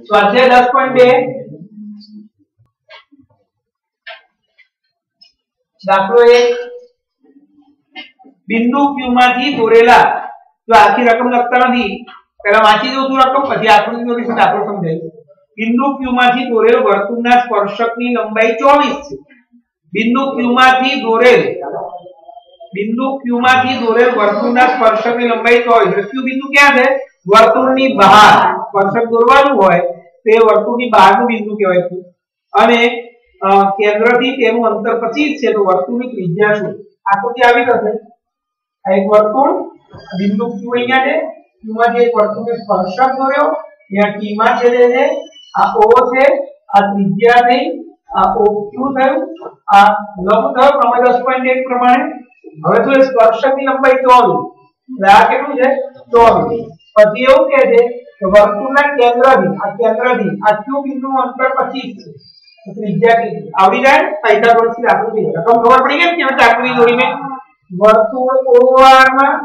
स्वाध्याय 10.2 दाखलो 1 बिंदु Q मांथी દોરેલા જો આખી રકમ લખતા નથી પહેલા વાંચી દઉં છું રકમ પછી આકૃતિ દોરીશું દાખલો સમજાય બિંદુ Q માંથી દોરેલ વર્તુળના સ્પર્શકની લંબાઈ 24 છે બિંદુ Q मांथी દોરેલ વર્તુળના સ્પર્શકની લંબાઈ 24 એટલે Q બિંદુ ક્યાં છે વર્તુળની બહાર સ્પર્શક દોરવાનું હોય તે વર્તુળની બહારનું બિંદુ કહેવાય છે અને કેન્દ્રથી તેનું અંતર 25 છે તો વર્તુળની ત્રિજ્યા શું આકૃતિ આવી જશે આ એક વર્તુળ બિંદુ Q અહીંયા છે Q માંથી એક વર્તુળને સ્પર્શક દોર્યો ત્યાં T માં છેદે છે આ O છે આ ત્રિજ્યા થઈ આ OQ થયું આ લંબ થયો પ્રમેય 10.1 પ્રમાણે હવે જો સ્પર્શકની લંબાઈ 24 એટલે આ કેટલું છે 24 પછી એવું કહે છે કે વર્તુળના કેન્દ્રથી આ Q બિંદુનું અંતર 25 છે ત્રિજ્યા કેટલી આવડી જાય પાયથાગોરસની આકૃતિ રકમ ખબર પડી ગઈ કે આકૃતિ દોરીને વર્તુળ OR માં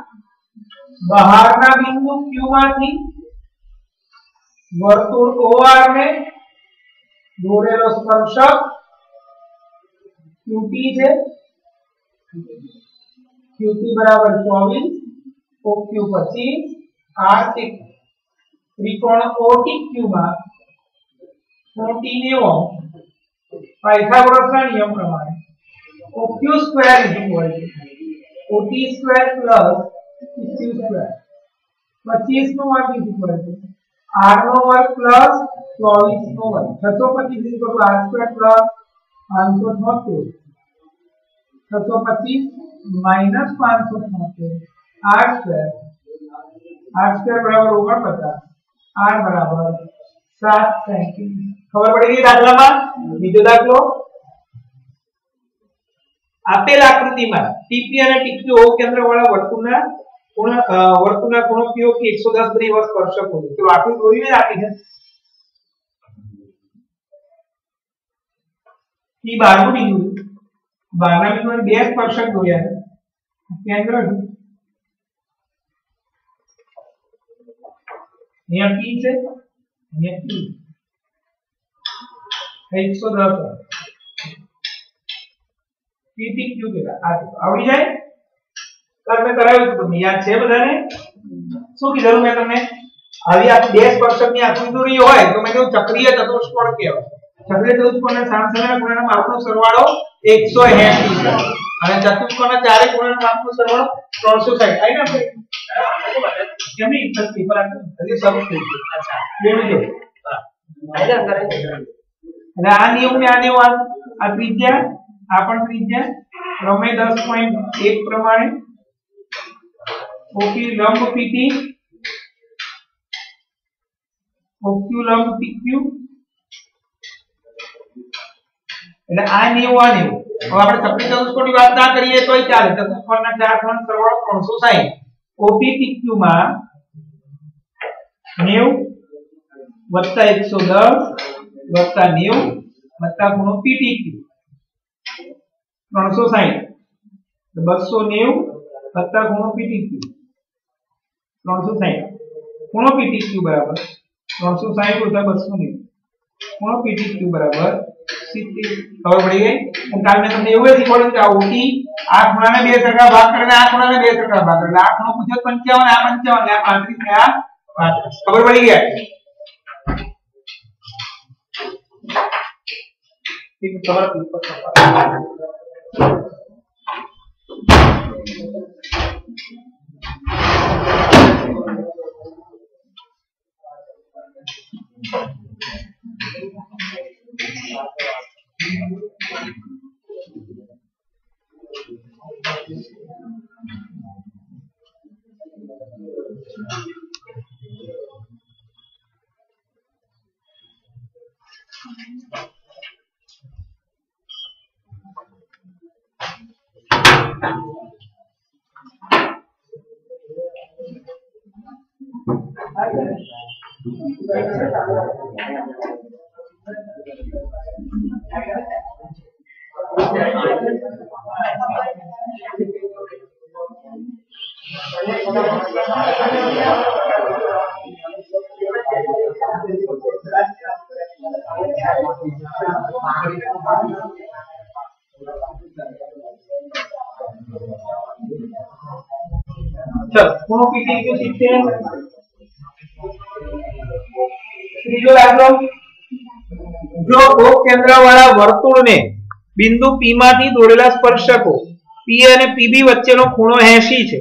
બહારના બિંદુ Q માંથી વર્તુળ OR ને દોરેલો સ્પર્શક QT છે QT બરાબર 24 OQ 25 R 6 त्रिकोण OTQ માં OT 90 પાયથાગોરસના નિયમ પ્રમાણે OQ square OT square plus QQ square 25 નો વર્ગ R નો વર્ગ પ્લસ 24 નો વર્ગ 625 R square plus 576 625 minus 576 R square બરાબર 49 R बराबर 7 सेंटीमीटर खबर पड़ी गई दाखलाમાં બીજો દાખલો આપેલ આકૃતિમાં TP અને TQ કેન્દ્રવાળા વર્તુળના ખૂણો POQ 110 ડિગ્રી વચ્ચે સ્પર્શક હોય તો આકૃતિ દોરીને આપી છે P 12 નું બિંદુ 12 ના બિંદુને બે સ્પર્શક દોર્યા છે કેન્દ્ર અહીંયા P છે અહીંયા P 110 PTQ કેટલા આવડી જાય કર મે કરાવ્યું તો તમને યાદ છે બધાને શું કીધું મેં તમને આવી આ બે સ્પર્શકની આકૃતિ દોરી હોય તો મેં કહ્યું ચક્રીય ચતુષ્કોણ કહેવાય ચક્રીય ચતુષ્કોણના સામસામેના ખૂણાના માપનો સરવાળો 180 છે અને ચતુષ્કોણના ચારે ખૂણાના માપનો સરવાળો 360 આઈ ને કેમની થતી પર હજી શરૂ થઈ ગયું અચ્છા બેનું જો આયલા કરે અને આ નિયમ ને આ નિયમ આ ત્રિજ્યા આ પણ ત્રિજ્યા પ્રમેય 10.1 પ્રમાણે OQ લંબ PT OQ લંબ PQ એટલે આ નિયમ હવે આપણે ચક્રીય ચતુષ્કોણની વાત ના કરીએ તોય ચાલે ચતુષ્કોણના ચાર ખૂણાનો સરવાળો 360 OPTQ માં 90 110 90 ખૂણો PTQ 360 290 ખૂણો PTQ 360 ખૂણો PTQ બરાબર 360 + 290 ખૂણો PTQ બરાબર 70 ખબર પડી ગઈ અને કાલ મેં તમને એવું શીખવાડ્યું કે આ OT આ ખૂણાને બે સરખા ભાગ કરીને આ ખૂણાને બે સરખા ભાગ એટલે આ ખૂણો પૂછે 55 આ 55 આ 35 ને આ 35 ખબર પડી ગઈ ठीक खबर चल ખૂણો પીટી કે 70 ત્રીજો દાખલો જો O કેન્દ્ર વાળા વર્તુળને બિંદુ P માંથી દોરેલા સ્પર્શકો P અને PB વચ્ચેનો ખૂણો 80 છે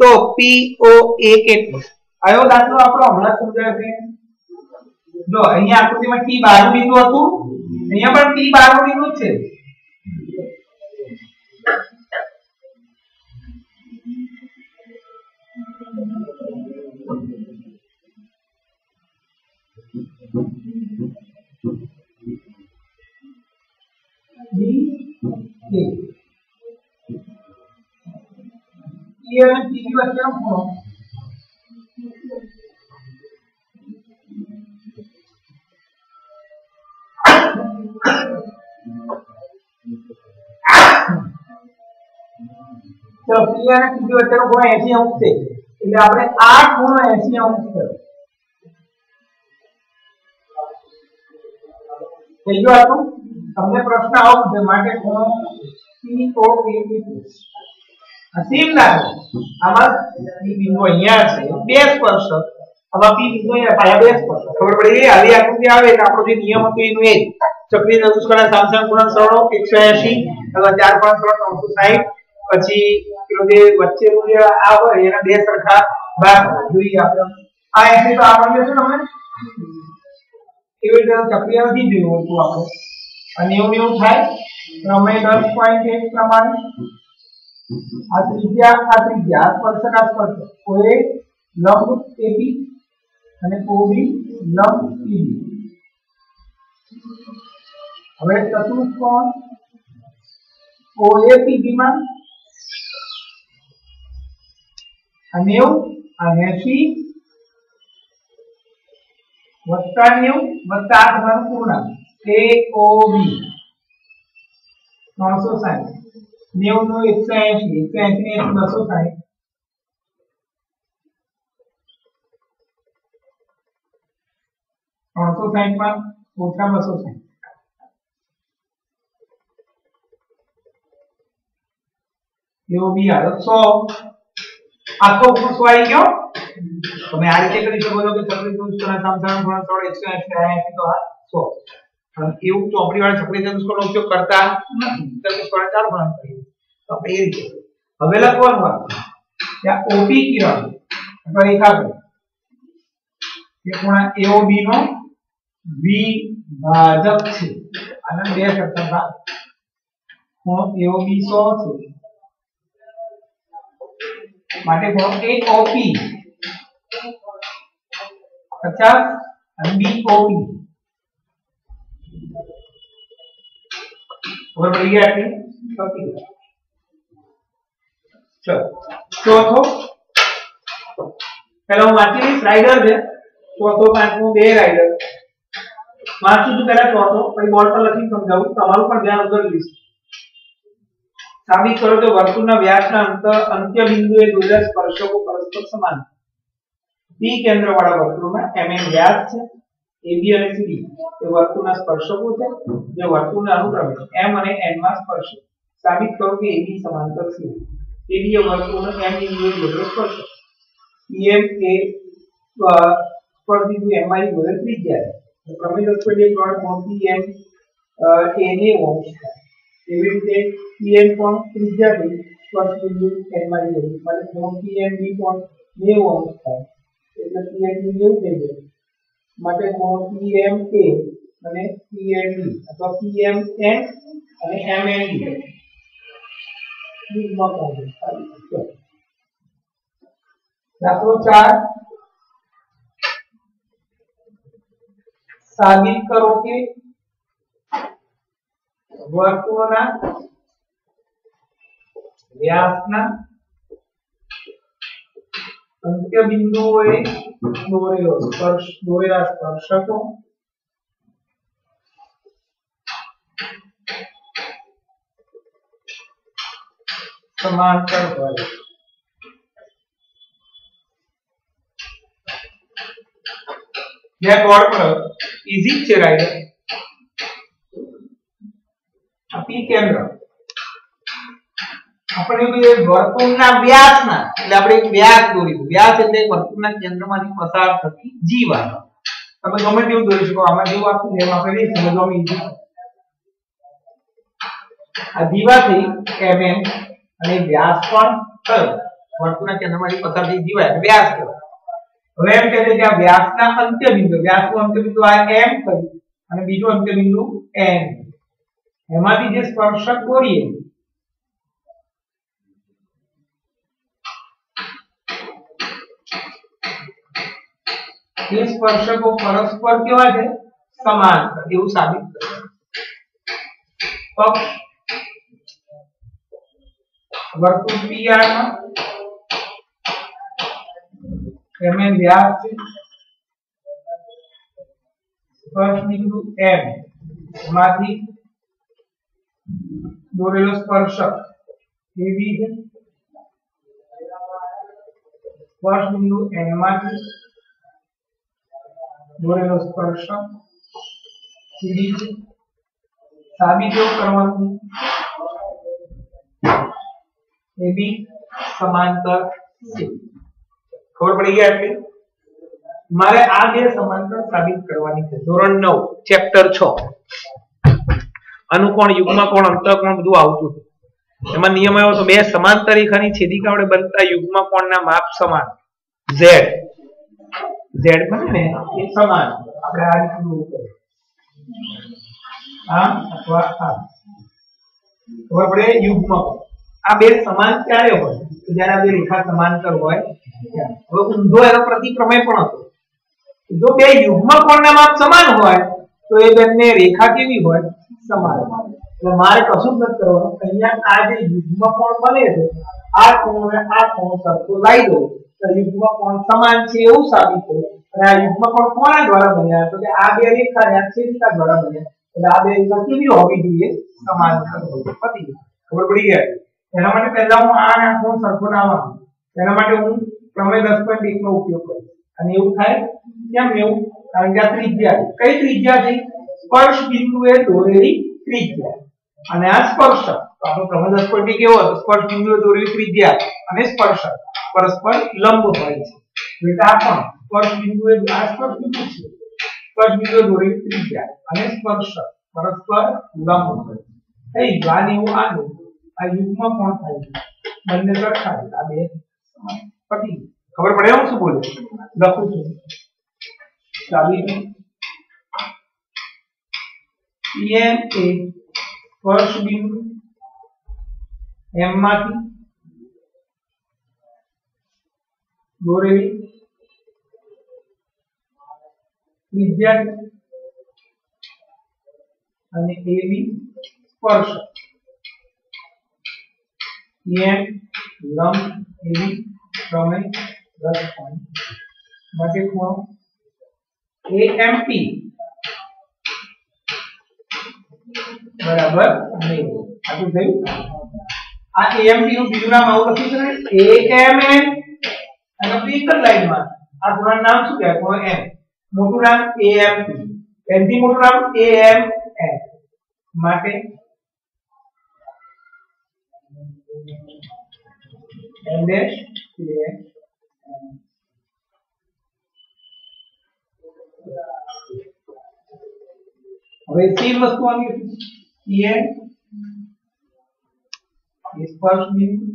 તો POA કેટલો આયો દાખલો આપણો હમણાં સમજાયો છે જો અહીંયા આકૃતિમાં T 12 બિંદુ હતું અહીંયા પણ T 12 બિંદુ છે ये અને PB વચ્ચેનો ખૂણો તો P અને PB વચ્ચેનો ખૂણો 80 અંશ છે એટલે આપણે આ ખૂણો 80 અંશ કર્યો થઈ ગયો હતું તમને પ્રશ્ન આવો છે માટે ખૂણો POA કેટલો અસીમ લાગે આમાં P બિંદુ અહીંયા છે બે સ્પર્શક આમાં P બિંદુ અહીંયા પાયા બે સ્પર્શક ખબર પડી આવી આકૃતિ આવે એટલે આપણો જે નિયમ હતો એનું એ ચક્રીય ચતુષ્કોણના સામસામે ગુણન સરળો 180 અથવા 4 5 360 પછી પેલો જે વચ્ચેનું જે આ હોય એના બે સરખા ભાગ જોઈએ આપણે આ 80 તો આવડે છે ને અમને એવી રીતે ચક્રીય નથી જોયું હતું આપણે અને 90 થાય પ્રમેય 10.1 પ્રમાણે આ ત્રિજ્યા સ્પર્શક આ સ્પર્શક OA લંબ AB અને OB લંબ EB હવે ચતુષ્કોણ OA PB માં આ 90 આ 80 વત્તા 90 વત્તા 8 નો પૂર્ણાંક AOB 360 90 નો 180 180 ને 260 360 માં ઓછા 260 AOB આવે 100 આખો ખૂણો આવી ગયો તમે આ રીતે કરી શકો છો કે ચક્રીય ચતુષ્કોણના સામસામે ગુણન સરળ 180 તો આ 100 અને એવું ચોપડી વાળા ચક્રીય ચતુષ્કોણનો ઉપયોગ કરતા નથી ચતુષ્કોણ 4 ગુણન કરીએ તો આપણે એ રીતે હવે લખવાનું આ ત્યાં OP કિરણ અથવા રેખાખંડ એ ખૂણા AOB નો વિભાજક છે આના બે સરખા ભાગ ખૂણો AOB 100 છે માટે ખૂણો AOP 50 અને BOP और बढ़िया है चलो चौथो पहला હું વાંચી લઈશ રાઇડર છે ચોથો પાંચમો બે રાઇડર વાંચું છું પહેલા ચોથો પછી બોર્ડ પર લખી સમજાવું તમારું પણ ધ્યાન અંદર લઈશ સાબિત કરો કે વર્તુળના વ્યાસના અંત્ય બિંદુએ દોરેલા સ્પર્શકો પરસ્પર સમાન P કેન્દ્રવાળા વર્તુળમાં MN વ્યાસ છે AB અને CD એ વર્તુળના સ્પર્શકો છે જે વર્તુળના અનુક્રમે M અને N માં સ્પર્શે સાબિત કરો કે AB સમાંતર છે AB એ વર્તુળનો M બિંદુએ દોરેલો સ્પર્શક PM એ સ્પર્શિત M માં દોરેલ ત્રિજ્યા છે પ્રમેય દર્શાવે કે કોણ PM A ને અંશ થાય એવી રીતે PM કોણ ત્રિજ્યા થી સ્પર્શ બિંદુ M માં દોરેલ એટલે કોણ PMB કોણ 90 અંશ થાય એટલે PMB 90 થઈ જાય માટે કોણ PMA અને PMB અથવા PMN અને MND નિર્મા કોણ દાખલો 4 સાબિત કરો કે વર્તુળના વ્યાસના અંત્ય બિંદુઓએ દોરેલા સ્પર્શકો સમાંતર હોય यह बोर्ड पर इजी છે રાઈડર P કેન્દ્ર આપણે વર્તુળના વ્યાસના એટલે આપણે એક વ્યાસ દોરીશું. વ્યાસ એટલે વર્તુળના કેન્દ્રમાંથી પસાર થતી જીવા. તમે ગમે તેવું દોરી શકો. આમાં જેવું આપ્યું એમ આપણે નહીં સમજવામાં ઈઝી. આ જીવાથી mm અને વ્યાસ પણ થયો. વર્તુળના કેન્દ્રમાંથી પસાર થતી જીવા એટલે વ્યાસ કહેવાય. હવે એમ કહે છે કે આ વ્યાસના અંત્ય બિંદુ, વ્યાસનું અંત્ય બિંદુ આ m થયું અને બીજું અંત્ય બિંદુ n. એમાંથી જે સ્પર્શક દોરીએ એ સ્પર્શકો પરસ્પર કેવા છે? સમાંતર. એવું સાબિત કરવાનું. વર્તુળ PR માં mm વ્યાસ છે, સ્પર્શ બિંદુ m માંથી દોરેલો સ્પર્શક AB છે, સ્પર્શ બિંદુ n માંથી દોરેલો સ્પર્શક CD છે. સાબિત એવું કરવાનું AB સમાંતર છે. ખબર પડી ગઈ? એટલે મારે આ બે સમાંતર સાબિત કરવાની છે. ધોરણ 9 ચેપ્ટર 6 અનુકોણ, યુગ્મકોણ, અંતઃકોણ બધું આવતું હતું. એમાં નિયમ આવ્યો તો બે સમાંતર રેખાની છેદિકા વડે બનતા યુગ્મકોણના માપ સમાન. Z બને ને એ સમાન. આપણે આ રીતે દોરવું પડે. આ અથવા આ. ખબર પડે? યુગ્મકોણ આ બે સમાન ક્યારે હોય? તો જ્યારે આ બે રેખા સમાંતર હોય. હવે ઊંધો એનો પ્રતિક્રમય પણ હતો. જો બે યુગ્મકોણના માપ સમાન હોય તો એ બંને રેખા કેવી હોય? સમાન. એટલે મારે કશું જ નથી કરવાનું. અહીંયા આ જે યુગ્મકોણ બને છે આ કોણ અને આ કોણ સરખો લાવી દો તો યુગ્મકોણ સમાન છે એવું સાબિત થયું. અને આ યુગ્મકોણ કોના દ્વારા બન્યા? તો કે આ બે રેખા ને આ છેદિકા દ્વારા બન્યા. એટલે આ બે રેખા કેવી હોવી જોઈએ? સમાંતર હોવી જોઈએ. ખબર પડી ગઈ? એના માટે પહેલા હું આ અને આ કોણ સરખો લાવવાનો. એના માટે હું પ્રમેય 10.1 નો ઉપયોગ કરીશ. અને એવું થાય કેમ? એવું કારણ કે આ ત્રિજ્યા કઈ ત્રિજ્યા છે? સ્પર્શ બિંદુએ દોરેલી ત્રિજ્યા. અને આ સ્પર્શક તો આપણો પ્રમેય 10.1 કેવો હતો? સ્પર્શ બિંદુએ દોરેલી ત્રિજ્યા અને સ્પર્શક પરસ્પર લંબ હોય છે. એટલે આ પણ સ્પર્શ બિંદુએ આ સ્પર્શ બિંદુ છે. સ્પર્શ બિંદુએ દોરેલી ત્રિજ્યા અને સ્પર્શક પરસ્પર લંબ હોય છે. થઈ ગયું. એવું આનું આ યુગ્મકોણ થાય છે. બંને સરખા છે. આ બે પટી. ખબર પડે હું શું બોલું? લખું છું. સાબિતી PM એ સ્પર્શ બિંદુ m માંથી દોરેલી ત્રિજ્યા અને AB સ્પર્શક. PM લંબ AB પ્રમેય 10 માટે ખૂણો AMP બરાબર 9. આટલું થયું. આ AMP નું બીજું નામ આવું લખ્યું છે ને AMN. અને એક જ લાઈનમાં આ ખૂણાનું નામ શું કહેવાય? ખૂણો M. મોટું નામ AMP. એનથી મોટું નામ AMN. માટે M dash હવે સેમ વસ્તુ આવી હતી. એ સ્પર્શ બિંદુ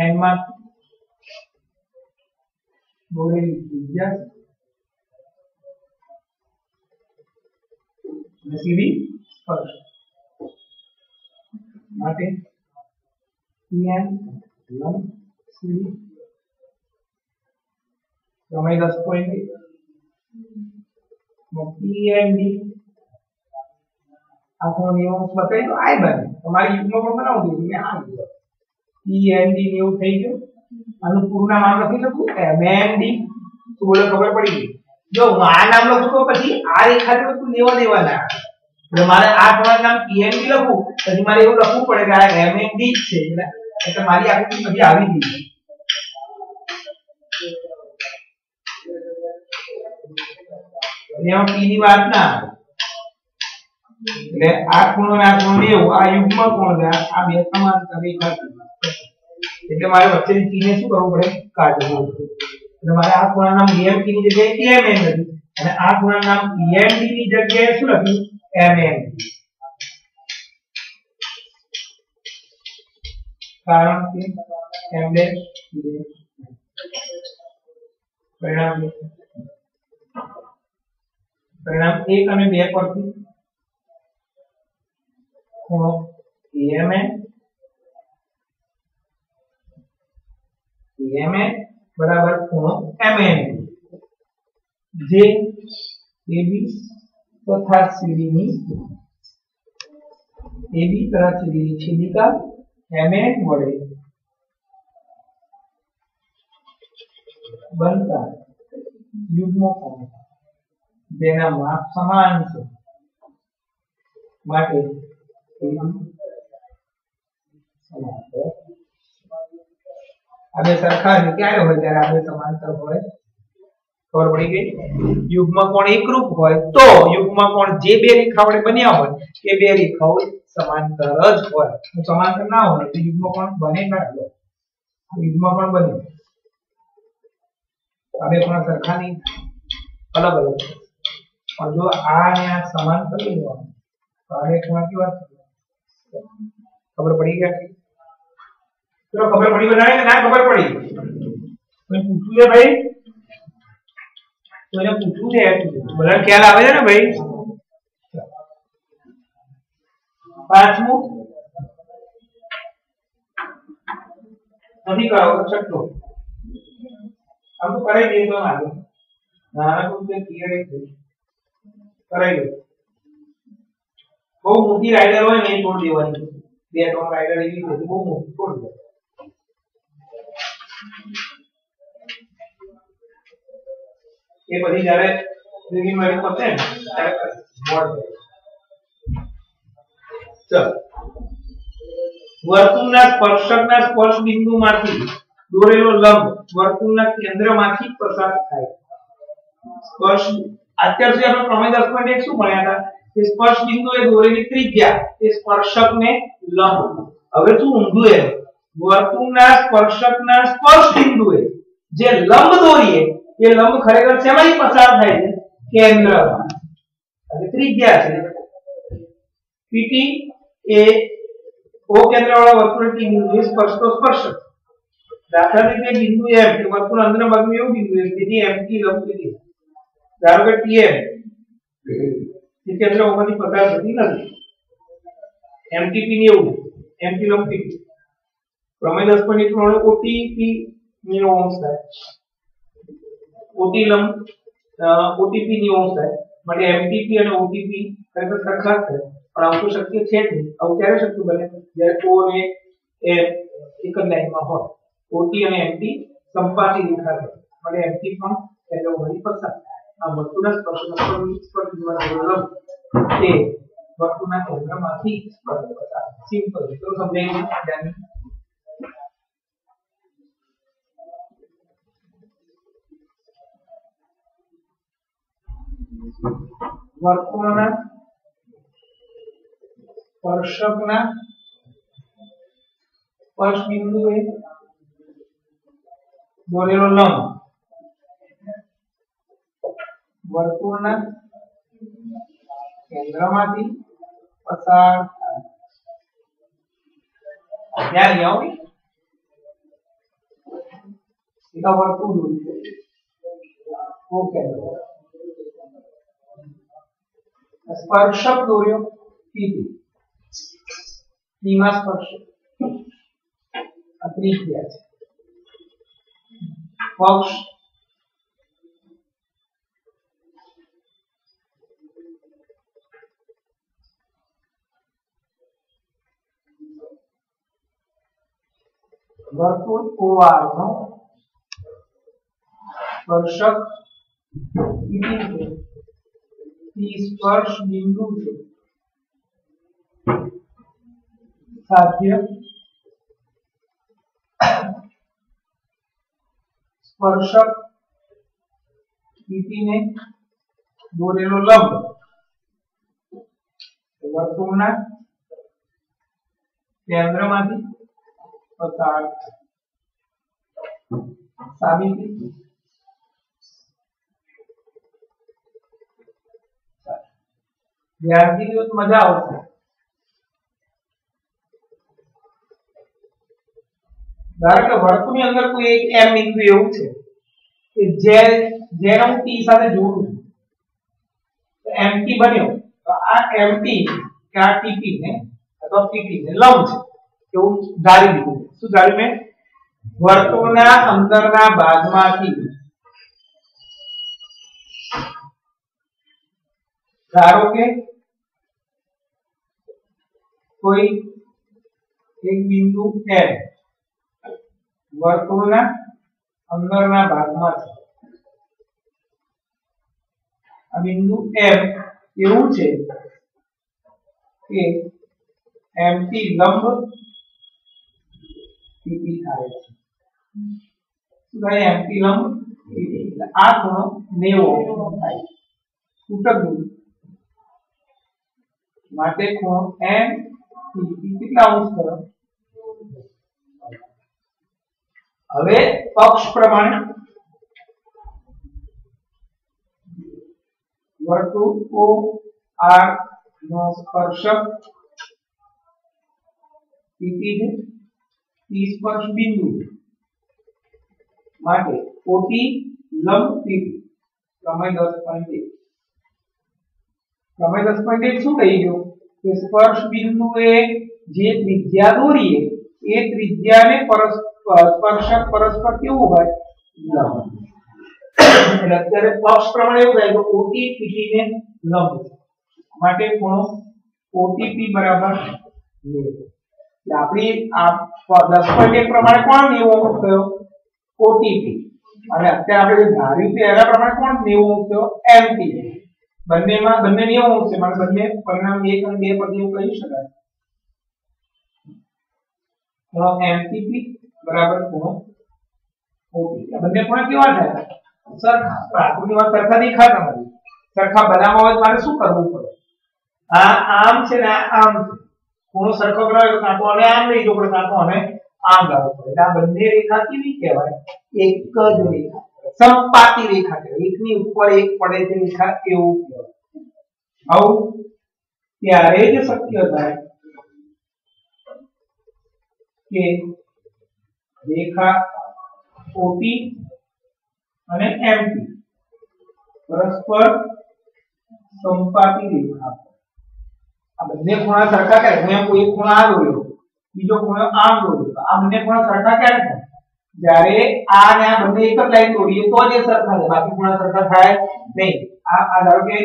n માં દોરેલી ત્રિજ્યા અને સીધી સ્પર્શ માટે PM લંબ સીધી પ્રમેય 10.1 PND આ કોણ નિયમ બતાવી દો. આઈ બને તમારી યુગ્મકોણ બનાવવું જોઈએ. આ PND એવું થઈ ગયું. આનું પૂરું નામ આમ લખી શકું MND. તો બોલો ખબર પડી ગઈ. જો હું આ નામ લખું તો પછી આ રેખા જોડે તું લેવા દેવાના. એટલે મારે આ કોણ નામ PND લખું પછી મારે એવું લખવું પડે કે આ MND છે. એટલે મારી આકૃતિ બધી આવી ગઈ. એમાં P ની વાત ના આવે. એટલે આ ખૂણો અને આ ખૂણો લેવો, આ યુગ્મ કોણ છે, આ બે સમાંતર રેખા છે, એટલે મારે વચ્ચેની p ને શું કરવું પડે, કાઢવું. એટલે મારે આ ખૂણાનું નામ EMP ની જગ્યાએ EMN લખ્યું અને આ ખૂણાનું નામ EMD ની જગ્યાએ શું લખ્યું, MN. કારણ કે m ડેશ પરિણામ 1 અને 2 પરથી ખૂણો EMN બરાબર ખૂણો MN જે AB તથા CD ની છેદિકા MN વડે બનતા યુગ્મ કોણ જેના માપ સમાન છે માટે સમાંતર. આ બે સરખા છે ક્યારે હોય, ત્યારે આ બે સમાંતર હોય. ખબર પડી ગઈ? યુગ્મ કોણ એકરૂપ હોય તો યુગ્મ કોણ જે બે રેખા વડે બન્યા હોય એ બે રેખાઓ સમાંતર જ હોય. સમાંતર ના હોય તો યુગ્મ કોણ બને ના. યુગ્મ કોણ બને આ બે કોણ સરખા નહીં, અલગ અલગ. और जो आ है यहाँ समांतर नहीं हुआ तो आगे कोण की बात खबर पड़ी क्या? चलो खबर पड़ी बनाए ना खबर पड़ी मैं पूछूं ले भाई, तो એને પૂછવું છે બધા ખ્યાલ આવે છે ને ભાઈ. પાંચમું નથી કરાવો છઠ્ઠો આમ તો કરાઈ દઈએ તો આગળ નાના કોઈ ક્લિયર કરાઈ દો. બહુ મોટી રાઇડર હોય ને એ છોડ દેવાની, બે ત્રણ રાઇડર એવી છે બહુ મોટી છોડ દે. એ બધી જ્યારે રીડિંગ વાળી પતે ને ત્યારે બોર્ડ દે. ચલો વર્તુળના સ્પર્શકના સ્પર્શ બિંદુમાંથી દોરેલો લંબ વર્તુળના કેન્દ્રમાંથી પસાર થાય. સ્પર્શ અત્યાર સુધી આપણે પ્રમેય 10.1 શું ભણ્યા હતા કે સ્પર્શ બિંદુએ દોરેલી ત્રિજ્યા એ સ્પર્શકને લંબ. હવે શું ઊંધું એ વર્તુળના સ્પર્શકના સ્પર્શ બિંદુએ જે લંબ દોરીએ એ લંબ ખરેખર શેમાંથી પસાર થાય છે, કેન્દ્રમાં. એટલે ત્રિજ્યા છે PT એ ઓ કેન્દ્રવાળા વર્તુળથી બિંદુએ સ્પર્શતો સ્પર્શક. દાખલા તરીકે બિંદુ M કે વર્તુળ અંદરના ભાગમાં એવું બિંદુ છે જેથી MT લંબ લીધી. ધારો કે TM એ કેન્દ્રમાંથી પસાર થતી નથી, MTP ની એવું MT લંબ PT. પ્રમેય 10.1 પ્રમાણે OTP ની અંશ થાય, OT લંબ OTP ની અંશ થાય માટે MTP અને OTP ખરેખર સરખા છે. પણ આવું તો શક્ય છે જ નહીં. આવું ક્યારે શક્ય બને જ્યારે O અને M એક જ લાઈનમાં હોય. OT અને MT સંપાતી રેખા છે માટે MT પણ કેન્દ્રમાંથી પસાર થાય. આ વર્તુળના સ્પર્શક દ્વારા લંબ એ વર્તુળના કેન્દ્રમાંથી પસાર થાય. સિમ્પલ છે. તો સમજાઈ ગયું. વર્તુળના સ્પર્શકના સ્પર્શ બિંદુએ દોરેલો લંબ વર્તુળના કેન્દ્રમાંથી પસાર થાય. ધ્યાન આવો એક વર્તુળ દોર્યું છે ઓ કેન્દ્ર, સ્પર્શક દોર્યો P2 માં સ્પર્શક આ ત્રિજ્યા છે. પક્ષ વર્તુળ OR નો સ્પર્શક P છે, P સ્પર્શ બિંદુ છે. સાધ્ય સ્પર્શક PT ને દોરેલો લંબ વર્તુળના કેન્દ્રમાંથી પસાર સાબિતી ધ્યાનથી જો મજા આવશે ધારો કે વર્તુળની અંદર કોઈ એક m બિંદુ એવું છે કે જેને હું t સાથે જોડું તો mt બન્યો તો આ mt કે આ tp ને અથવા pt ને લંબ છે એવું ધારી લીધું શું ધાર્યું મેં વર્તુળના અંદરના ભાગમાંથી ધારો કે કોઈ એક બિંદુ m વર્તુળના અંદરના ભાગમાં છે આ બિંદુ m એવું છે કે mt લંબ pt થાય છે શું થાય mt લંબ pt એટલે આ ખૂણો 90 થાય તૂટક દૂર માટે ખૂણો m pt કેટલા અંશ કરો હવે પક્ષ પ્રમાણે વર્તુળ OR નો સ્પર્શક PP છે P સ્પર્શ બિંદુ માટે OT લંબ PP પ્રમેય 10.1 પ્રમેય 10.1 શું કહી ગયો કે સ્પર્શ બિંદુએ જે ત્રિજ્યા દોરીએ એ ત્રિજ્યાને સ્પર્શક પરસ્પર કેવું હોય લંબ એટલે અત્યારે પક્ષ પ્રમાણે એવું થાય કે OT PT ને લંબ માટે ખૂણો OTP બરાબર 90 એટલે આપણી આ 10.1 પ્રમાણે કોણ 90 અંશ થયો OTP અને અત્યારે આપણે જે ધાર્યું છે એના પ્રમાણે કોણ 90 અંશ થયો MT બંનેમાં બંને 90 અંશ છે ማለት બંને પરિણામ 1 અને 2 પરથી એવું કહી શકાય ખૂણો MTP બરાબર ખૂણો OT આ બંને ખૂણા કેવા થાય સરખા આકૃતિમાં સરખા દેખાતા નથી સરખા બનાવવા હોય મારે શું કરવું પડે આ આમ છે ને આમ ખૂણો સરખો બનાવે તો કાંટો અને આમ લઈ જવો પડે કાંટો અને આમ લાવવો પડે એટલે આ બંને રેખા કેવી કહેવાય એક જ રેખા સમપાતી રેખા કહેવાય એકની ઉપર એક પડે છે રેખા એવું કહેવાય આવું ત્યારે જ શક્ય થાય કે રેખા OT અને MT પરસ્પર સમપાતી રેખા આ બંને ખૂણા સરખા કરે હું એમ કોઈ એક ખૂણો આ દોર્યો બીજો ખૂણો આમ દોર્યો આ બંને ખૂણા સરખા ક્યારે થાય જ્યારે આ ને આ બંને એક જ લાઈન દોરીએ તો જ એ સરખા થાય બાકી ખૂણા સરખા થાય નહીં આ ધારો કે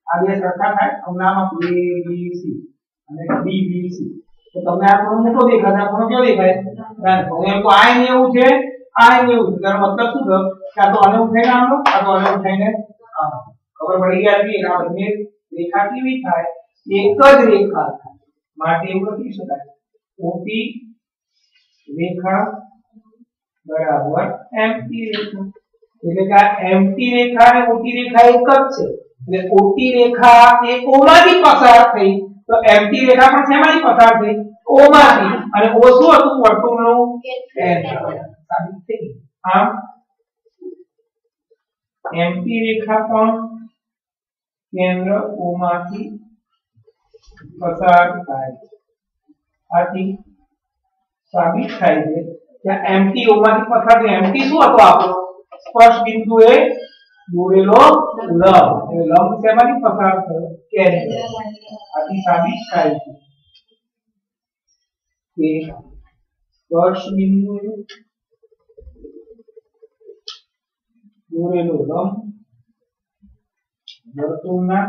આ બે સરખા થાય તો નામ આપો ABC અને DBC તો તમને આ ખૂણો મોટો દેખાય આ ખૂણો કેવો દેખાય નાનો હું એમ તો આ ને એવું છે આ ને એવું છે તેનો મતલબ શું થયો કે આ તો આને ઉઠાઈને આમનો આ તો આને ઉઠાઈને આમ ખબર પડી ગઈ કે આ બંને રેખા કેવી થાય એક જ રેખા થાય માટે એવું લખી શકાય OT રેખા બરાબર MT રેખા એટલે કે આ MT રેખા અને OT રેખા એક જ છે એટલે OT રેખા એ O માંથી પસાર થઈ તો MT રેખા પણ શેમાંથી પસાર થઈ O માંથી અને O શું હતું વર્તુળનું કેન્દ્ર સાબિત થઈ આમ MT રેખા પણ કેન્દ્ર O માંથી પસાર થાય આથી સાબિત થાય છે કે MT O માંથી પસાર થાય MT શું હતો આપણો સ્પર્શ બિંદુએ દોરેલો લંબ એ લંબ શેમાંથી પસાર થયો કેન્દ્ર આથી સાબિત થાય છે કે સ્પર્શ બિંદુએ દોરેલો લંબ વર્તુળના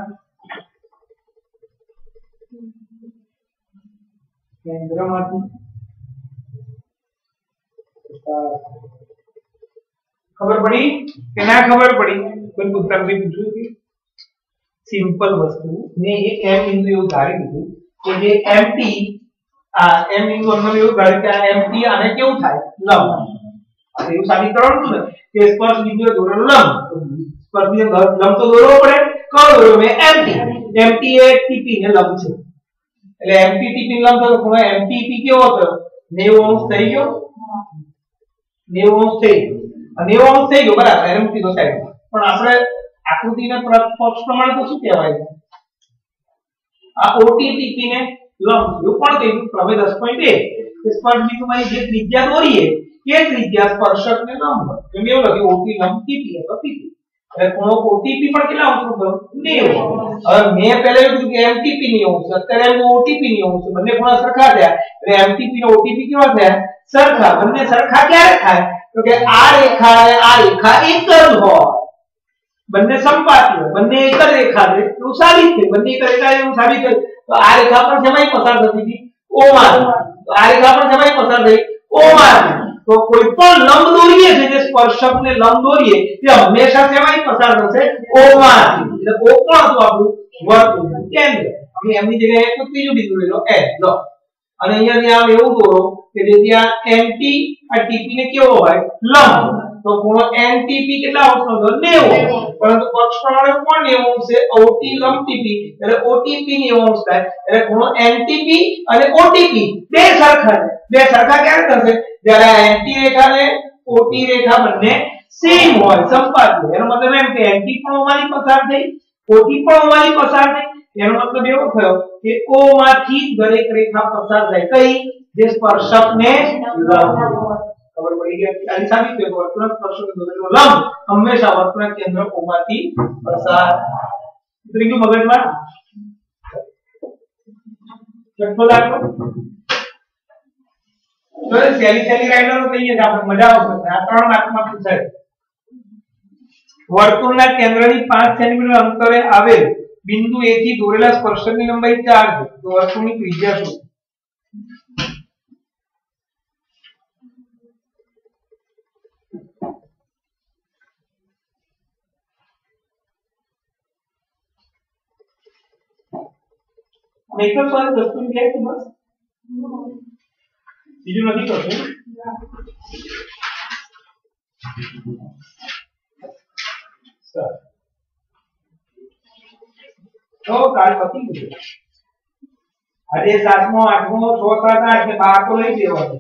કેન્દ્રમાંથી ખબર પડી કે ના ખબર પડી કોઈ પુસ્તકથી પૂછ્યું કે સિમ્પલ વસ્તુ ને એક m બિંદુ એવું ધારી લીધું કે જે MT આ m બિંદુ અંદર એવું ધારી કે આ MT આને કેવું થાય લંબ આ એવું સાબિત કરવાનું છે કે સ્પર્શ બિંદુએ દોરેલો લંબ સ્પર્શ બિંદુ લંબ તો દોરવો પડે કયો દોર્યો મેં MT એ TP ને લંબ છે એટલે MTTP લંબ થયો ખૂણો MTP કેવો થયો 90 અંશ થઈ ગયો 90 અંશ થઈ ગયો 90 અંશ થઈ ગયો બરાબર એને મૂકી દો સાઈડ પણ આપણે આકૃતિને પક્ષ પ્રમાણે તો શું કહેવાય આ OTTP ને લંબ એવું પણ કહીશું પ્રમેય 10.1 કે સ્પર્શ બિંદુમાં જે ત્રિજ્યા દોરીએ કે ત્રિજ્યા સ્પર્શકને લંબ એટલે એવું લખ્યું OT લંબ TP અથવા PP એટલે ખૂણો OTP પણ કેટલા અંશનો થયો 90 હવે મેં પહેલા એવું કીધું કે MTP ની અંશ અત્યારે એમ OTP ની અંશ બંને ખૂણા સરખા થયા એટલે MTP ને OTP કેવા થયા સરખા બંને સરખા ક્યારે થાય તો કે આ રેખા અને આ રેખા એક જ હોય બંને સમપાતી હોય બંને એક જ રેખા છે એવું સાબિત છે બંને એક રેખા એવું સાબિત છે તો આ રેખા પર જમાઈ પસાર થતી હતી O માં તો આ રેખા પર જમાઈ પસાર થઈ O માં તો કોઈ પણ લંબ દોરીએ છે જે સ્પર્શકને લંબ દોરીએ તે હંમેશા જમાઈ પસાર થશે O માં એટલે O કોણ હતું આપણું વર્તુળનું કેન્દ્ર અમે એમની જગ્યાએ એક ત્રીજું બિંદુ લઈ લો S લો અને અહીંયાથી આમ એવું દોરો કે જેથી આ MT આ TP ને કેવો હોય લંબ તો ખૂણો MTP કેટલા અંશનો હતો 90 પરંતુ પક્ષ પ્રમાણે કોણ 90 અંશ છે OT લંબ TP એટલે OTP ની અંશ થાય એટલે ખૂણો MTP અને OTP બે સરખા છે બે સરખા ક્યારે થશે જ્યારે MT રેખા અને OT રેખા બંને સેમ હોય સંપાતી હોય એનો મતલબ એમ કે MT પણ ઓમાંથી પસાર થઈ OT પણ ઓમાંથી પસાર થઈ એનો મતલબ એવો થયો કે O માંથી દરેક રેખા પસાર થાય કઈ જે સ્પર્શકને લંબ ખબર પડી ગઈ આ સાબિત થયું વર્તુળ સ્પર્શક દોરેલો લંબ હંમેશા વર્તુળના કેન્દ્ર O માંથી પસાર ત્રીજું મગજમાં છઠ્ઠો દાખલો તો સેલી રાઇડરો કહીએ કે આપણે મજા આવશે આ ત્રણ માર્કમાં પૂછાય વર્તુળના કેન્દ્રની 5 સેન્ટીમીટર અંતરે આવેલ બિંદુ A થી દોરેલા સ્પર્શકની લંબાઈ 4 છે તો વર્તુળની ત્રિજ્યા શું એક જ સ્વાદ વસ્તુ કે છે બસ બીજું નથી કરતું સર તો કાલ પતી ગયું આજે 7મો 8મો 6 7 8 ને 12 તો લઈ દેવા છે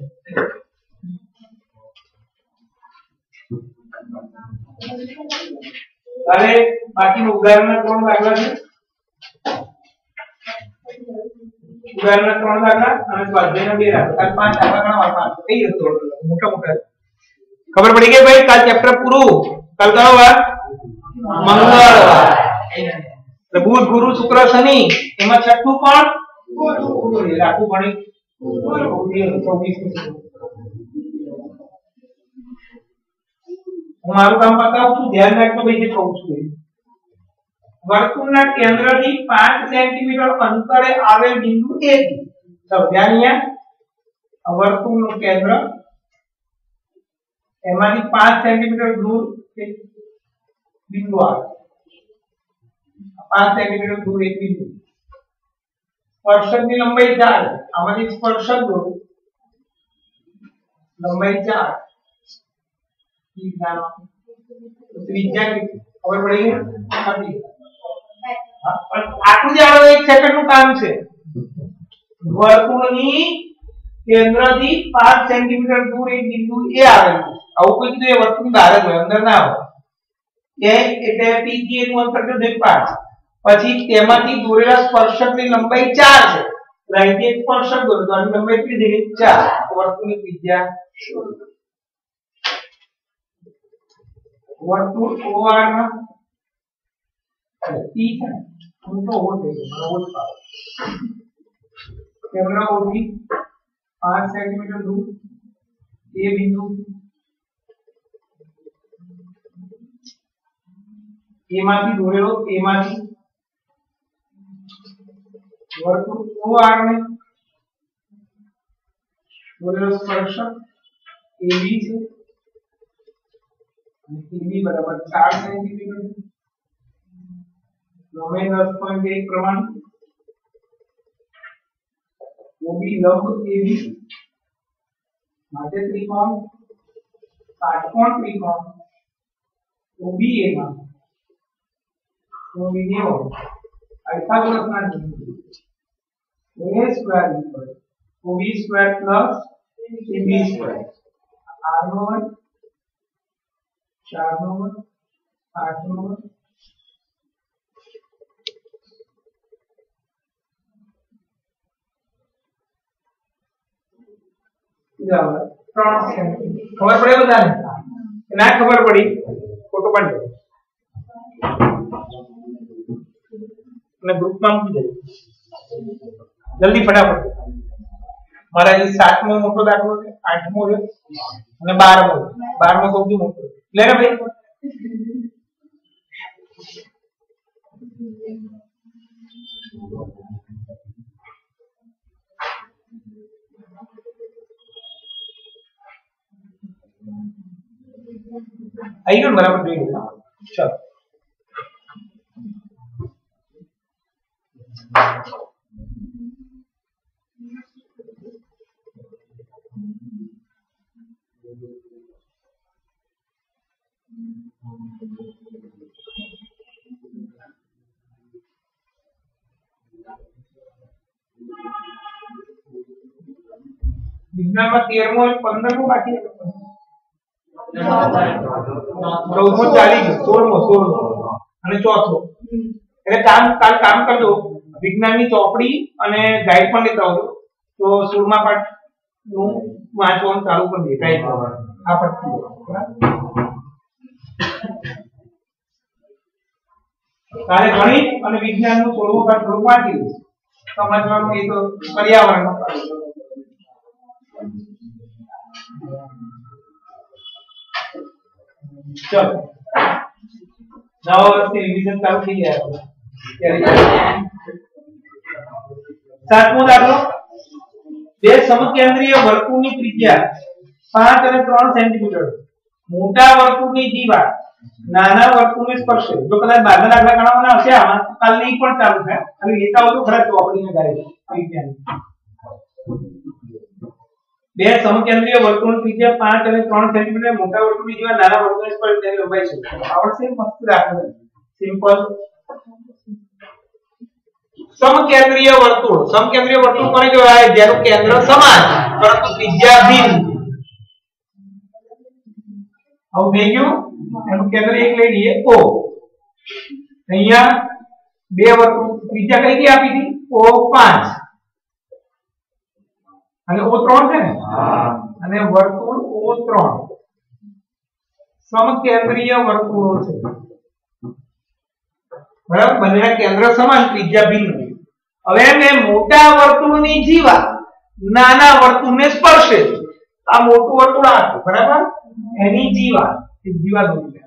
કાલે બાકીનું ઉદાહરણના 3 દાખલા છે ઉદાહરણના 3 દાખલા અને સ્વાધ્યાયના 2 દાખલા કાલ 5 દાખલા ગણવા કઈ હતો મોટા મોટા ખબર પડી ગઈ ભાઈ કાલ ચેપ્ટર પૂરું કાલ કયો વાર મંગળવાર એટલે બુધ ગુરુ શુક્ર શનિ એમાં છઠ્ઠું પણ એટલે આખું ગણિત 24 હું મારું કામ બતાવું છું ધ્યાન રાખજો ભાઈ જે કહું છું વર્તુળના કેન્દ્રથી 5 સેન્ટીમીટર અંતરે આવેલ બિંદુ A થી ચાલો ધ્યાન અહીંયા વર્તુળનું કેન્દ્ર એમાંથી 5 સેન્ટીમીટર દૂર એક બિંદુ આવે 5 સેન્ટીમીટર દૂર એક બિંદુ સ્પર્શકની લંબાઈ 4 આમાંથી સ્પર્શક દોરો લંબાઈ 4 ત્રિજ્યા ખબર પડી ગઈ આકૃતિ આનો 1 સેકન્ડનું કામ છે વર્તુળની કેન્દ્રથી 5 સેન્ટીમીટર દૂર એક બિંદુ A આવેલું આવું કોઈ કીધું એ વર્તુળની બહાર જ હોય અંદર ના હોય એટલે P થી A નું અંતર છે 5 પછી તેમાંથી દોરેલા સ્પર્શકની લંબાઈ 4 છે અહીંથી એક સ્પર્શક દોર્યો તો આની લંબાઈ કેટલી થઈ ગઈ 4 વર્તુળની ત્રિજ્યા વર્તુળ OR માં P છે હું તો O થઈ ગયો મને O પાવ કેન્દ્ર O થી 5 સેન્ટીમીટર દૂર A બિંદુ A માંથી દોરેલો A માંથી વર્તુળ OR ને દોરેલો સ્પર્શક AB છે અને AB બરાબર 4 સેન્ટીમીટર ડોમેન 10.1 પ્રમાણ OB લંબ AB માટે ત્રિકોણ કાટકોણ ત્રિકોણ OBA માં OBA આલ્ફા ચોરસના a square equal to b square plus cb square r નો વર્ગ 4 નો વર્ગ 8 નો વર્ગ બરાબર 3 સેન્ટીમીટર ખબર પડે બધાને ના ખબર પડી ફોટો પાડી દો અને ગ્રુપમાં મૂકી દેજો જલ્દી ફટાફટ મારા જે 7મો મોટો દાખલો છે 8મો છે અને 12મો 12મો સૌથી મોટો લે ને ભાઈ आई गयो बराबर જોઈ લો ચલો વિજ્ઞાનમાં 13મો 15મો બાકી 14મો ચાલી ગયો 16મો અને ચોથો એટલે કામ કરજો વિજ્ઞાનની ચોપડી અને ગાઈડ પણ લેતા આવજો તો 16મા પાઠ નું વાંચવાનું ચાલુ કરી દે ગાઈડ આ પાઠ તારે ગણિત અને વિજ્ઞાનનું 16મો પાઠ થોડું વાંચી લે સમજવાનું એ તો પર્યાવરણનો પાઠ चलो नवा वर्षથી રિવિઝન ચાલુ થઈ ગયા સાતમો દાખલો બે સમકેન્દ્રીય વર્તુળની ત્રિજ્યા 5 અને 3 સેન્ટીમીટર મોટા વર્તુળની દીવાલ નાના વર્તુળને સ્પર્શે જો કદાચ બાદના દાખલા ગણવાના હશે આમાં કાલ નહીં પણ ચાલુ થાય અને લેતા આવજો ખરા ચોપડીને ગાડી વિજ્ઞાન બે સમકેન્દ્રીય વર્તુળની ત્રિજ્યા 5 અને 3 સેન્ટીમીટર મોટા વર્તુળની દીવાલ નાના વર્તુળને સ્પર્શે તેની લંબાઈ છે આવડશે મસ્ત દાખલો સિમ્પલ સમકેન્દ્રીય વર્તુળ કોને કહેવાય જેનું કેન્દ્ર સમાન પરંતુ ત્રિજ્યા ભિન્ન આવું થઈ ગયું એનું કેન્દ્ર એક લઈ લઈએ O અહીંયા બે વર્તુળ ત્રિજ્યા કઈ કઈ આપી હતી O5 અને O3 છે ને અને વર્તુળ O3 સમકેન્દ્રીય વર્તુળો છે બરાબર બંનેના કેન્દ્ર સમાન ત્રિજ્યા ભિન્ન હવે મેં મોટા વર્તુળની જીવા નાના વર્તુળને સ્પર્શે આ મોટું વર્તુળ આખું બરાબર એની જીવા દોરી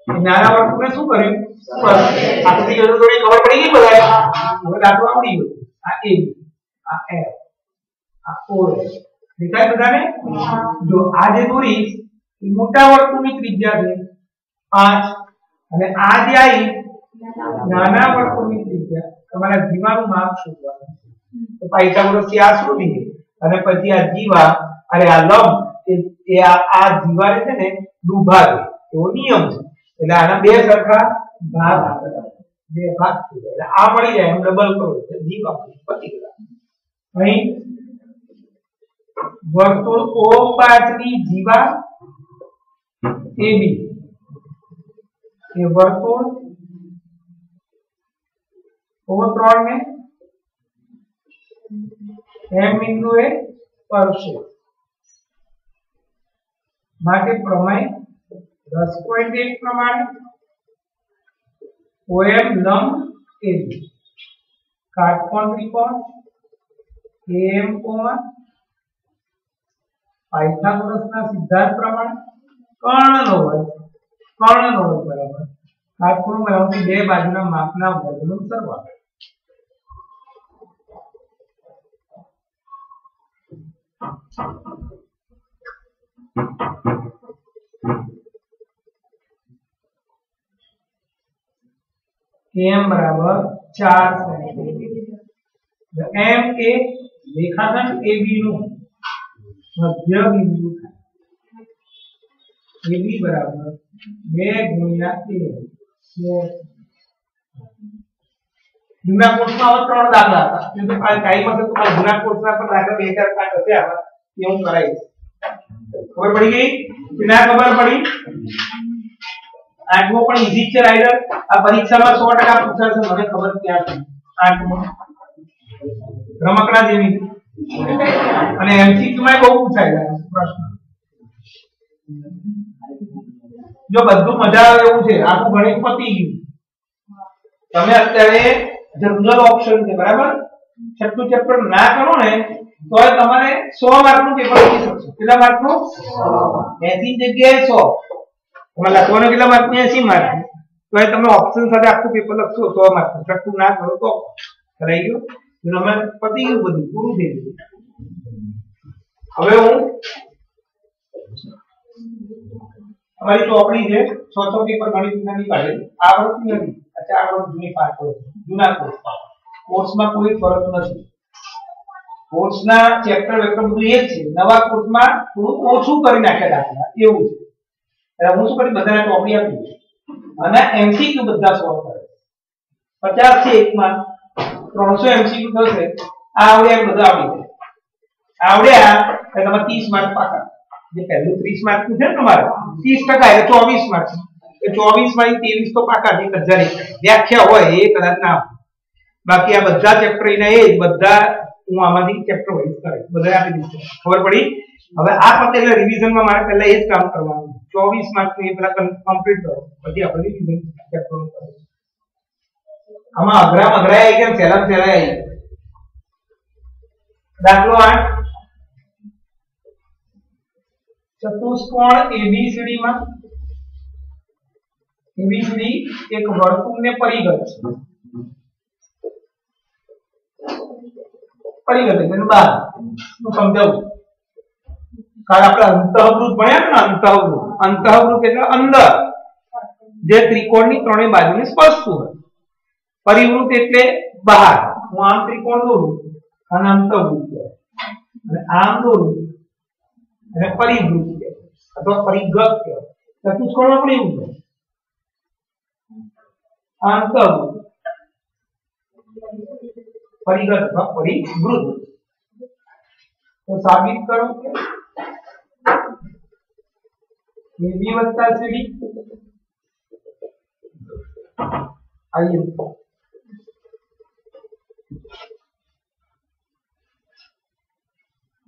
નાના વર્તુળને શું કર્યું સ્પર્શે આકૃતિ જોઈને થોડી ખબર પડી ગઈ બધાને હવે દાખલો આવડી ગયો આ A આ F આ O દેખાય બધાને જો આ જે દોરી મોટા વર્તુળની ત્રિજ્યા છે 5 અને આ જે આવી નાના વર્તુળની ત્રિજ્યા તમારા જીવાનું માપ શોધવાનું તો પાયથાગોરસથી આ શોધી અને પછી આ જીવા અરે આ લંબ એ આ જીવા છે ને દુભાગે એવો નિયમ છે એટલે આના બે સરખા ભાગ આપેલા બે ભાગ થઈ જાય એટલે આ મળી જાય એમ ડબલ કરો એટલે જીવા પતી ગયા અહીં વર્તુળ O5 ની જીવા AB એ વર્તુળ O3 ને M બિંદુએ સ્પર્શે માટે પ્રમેય 10.1 પ્રમાણે OM લંબ AB કાટકોણ ત્રિકોણ AM કોણ પાયથાગોરસના સિદ્ધાંત પ્રમાણે કર્ણનો વર્ગ બરાબર કાટખૂણો બનાવતી બે બાજુના માપના વર્ગનો સરવાળો m બરાબર 4 સેન્ટીમીટર m એ રેખાખંડ AB નું મધ્ય બિંદુ થાય AB બરાબર 2 ગુણ્યા a જૂના કોર્સમાં આવા 3 દાખલા હતા. એ તો ટાઈમ હશે તો જૂના કોર્સના પર દાખલા 2005 હશે આવા એ હું કરાવીશ. ખબર પડી ગઈ કે ના ખબર પડી? આઠમો પણ ઈઝી છે રાઈડર. આ પરીક્ષામાં 100% પૂછાશે મને ખબર ત્યાં છે. આઠમો રમકડા જેવી અને એમસીક્યુ માં બહુ પૂછાય પ્રશ્ન. જો બધું મજા આવે એવું છે આખું ગણિત પતી ગયું. તમે અત્યારે જનરલ ઓપ્શન છે બરાબર, છઠ્ઠું ચેપ્ટર ના કરો ને તો તમારે 100 માર્કનું પેપર લખી શકશો. કેટલા માર્કનું? 80 જગ્યાએ 100. તમારે લખવાનું કેટલા માર્ક? 80 માર્ક. તો તમે ઓપ્શન સાથે આખું પેપર લખશો 100 માર્કનું. છઠ્ઠું ના કરો તો કરાઈ ગયું. તમે પતી ગયું, બધું પૂરું થઈ ગયું. હવે હું અમારી ચોપડી છે 600 પેપર ગણિતના નીકાળે. આ વર્ષની નથી, આ 4 વર્ષ જૂની પાસ છે. જૂના કોર્સમાં કોઈ ફરક નથી. કોર્સના ચેપ્ટર વેક્ટર બધું એક છે. નવા કોર્સમાં થોડું ઓછું કરી નાખ્યા દાખલા એવું છે. એટલે હું શું કરી બધાને ચોપડી આપી અને એમસીક્યુ બધા સોલ્વ કરે. 50 છે એકમાં 300 એમસીક્યુ થશે. આ આવડ્યા બધા આવડી જાય. આવડ્યા એટલે તમારે 30 માર્ક પાકા. જે પહેલું 30 માર્ક નું છે ને તમારે 30% એટલે 24 માર્ક. એ 24 માંથી 23 તો પાકા છે. 1000 વ્યાખ્યા હોય એ કદાચ ના. બાકી આ બધા ચેપ્ટર એના એ બધા હું આમાંથી ચેપ્ટર વાઇઝ કરે બધા આપી દીધું. ખબર પડી? હવે આ પતે એટલે રિવિઝનમાં મારે પહેલા એ જ કામ કરવાનું. 24 માર્ક ની પહેલા કમ્પ્લીટ કરો પછી આપણે રિવિઝન ચેપ્ટર નું કરીશું. આમાં અઘરા આવી ગયા, સહેલા આવી. દાખલો 8 ચતુષ્કોણ ABCD માં ABCD એક વર્તુળને પરિઘ છે. પરિઘ એટલે બહાર હું સમજાવું. કારણ આપણે અંતઃવૃત્ત ભણ્યા ને, અંતઃવૃત્ત એટલે અંદર જે ત્રિકોણની ત્રણેય બાજુને સ્પર્શતું હોય. પરિવૃત્ત એટલે બહાર. હું આમ ત્રિકોણ દોરું અને અંતઃવૃત્ત કહેવાય, અને આમ દોરું અને પરિવૃત્ત કહેવાય અથવા પરિઘ કહેવાય. ચતુષ્કોણમાં પણ એવું છે. અંતઃવૃત્ત, પરિઘ અથવા પરિવૃત્ત. તો સાબિત કરો કે AB વત્તા CD આઈએ